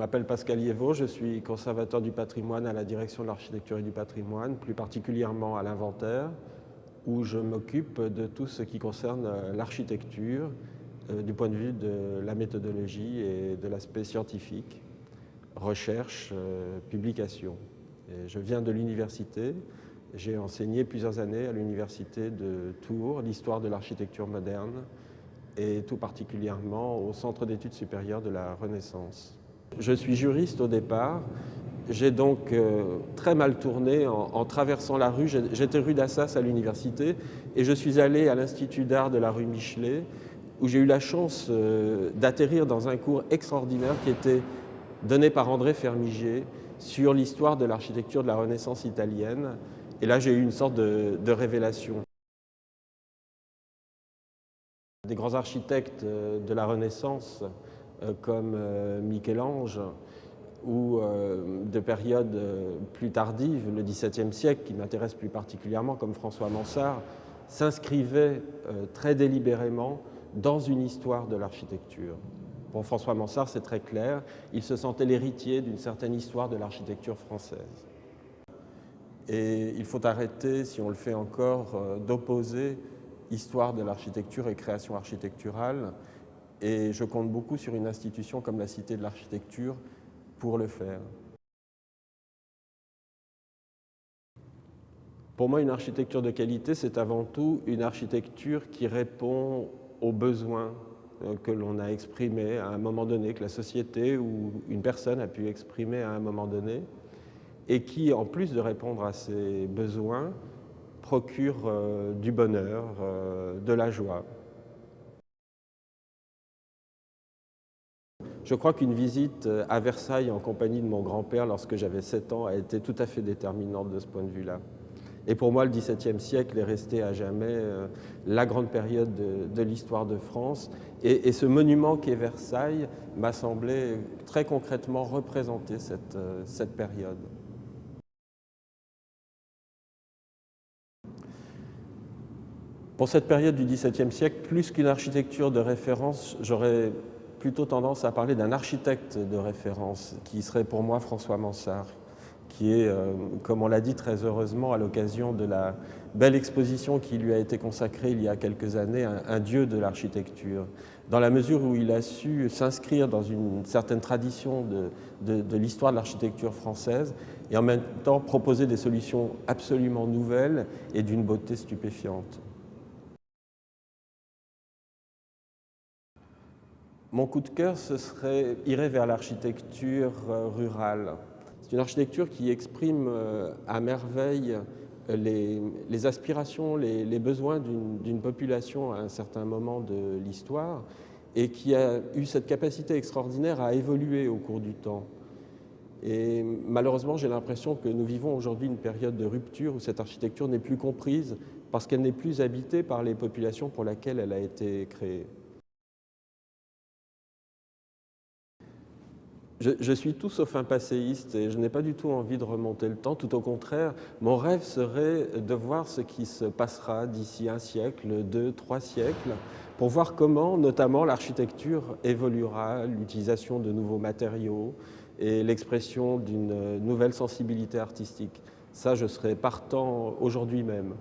m'appelle Pascal Liévaux, je suis conservateur du patrimoine à la direction de l'architecture et du patrimoine, plus particulièrement à l'inventaire, où je m'occupe de tout ce qui concerne l'architecture du point de vue de la méthodologie et de l'aspect scientifique, recherche, publication. Et je viens de l'université, j'ai enseigné plusieurs années à l'université de Tours l'histoire de l'architecture moderne et tout particulièrement au Centre d'études supérieures de la Renaissance. Je suis juriste au départ, j'ai donc très mal tourné en traversant la rue. J'étais rue d'Assas à l'université et je suis allé à l'Institut d'art de la rue Michelet où j'ai eu la chance d'atterrir dans un cours extraordinaire qui était donné par André Fermiger sur l'histoire de l'architecture de la Renaissance italienne. Et là, j'ai eu une sorte de révélation. Des grands architectes de la Renaissance comme Michel-Ange ou de périodes plus tardives, le XVIIe siècle, qui m'intéresse plus particulièrement, comme François Mansart, s'inscrivaient très délibérément dans une histoire de l'architecture. Pour François Mansart, c'est très clair, il se sentait l'héritier d'une certaine histoire de l'architecture française. Et il faut arrêter, si on le fait encore, d'opposer histoire de l'architecture et création architecturale. Et je compte beaucoup sur une institution comme la Cité de l'Architecture pour le faire. Pour moi, une architecture de qualité, c'est avant tout une architecture qui répond aux besoins que l'on a exprimés à un moment donné, que la société ou une personne a pu exprimer à un moment donné, et qui, en plus de répondre à ces besoins, procure du bonheur, de la joie. Je crois qu'une visite à Versailles en compagnie de mon grand-père lorsque j'avais 7 ans a été tout à fait déterminante de ce point de vue-là. Et pour moi, le XVIIe siècle est resté à jamais la grande période de l'histoire de France. Et ce monument qu'est Versailles m'a semblé très concrètement représenter cette période. Pour cette période du XVIIe siècle, plus qu'une architecture de référence, j'aurais plutôt tendance à parler d'un architecte de référence, qui serait pour moi François Mansart, qui est, comme on l'a dit très heureusement à l'occasion de la belle exposition qui lui a été consacrée il y a quelques années, un dieu de l'architecture, dans la mesure où il a su s'inscrire dans une certaine tradition de l'histoire de l'architecture française et en même temps proposer des solutions absolument nouvelles et d'une beauté stupéfiante. Mon coup de cœur, irait vers l'architecture rurale. C'est une architecture qui exprime à merveille les aspirations, les besoins d'une population à un certain moment de l'histoire et qui a eu cette capacité extraordinaire à évoluer au cours du temps. Et malheureusement, j'ai l'impression que nous vivons aujourd'hui une période de rupture où cette architecture n'est plus comprise parce qu'elle n'est plus habitée par les populations pour lesquelles elle a été créée. Je suis tout sauf un passéiste et je n'ai pas du tout envie de remonter le temps. Tout au contraire, mon rêve serait de voir ce qui se passera d'ici 1 siècle, 2, 3 siècles, pour voir comment, notamment, l'architecture évoluera, l'utilisation de nouveaux matériaux et l'expression d'une nouvelle sensibilité artistique. Ça, je serais partant aujourd'hui même.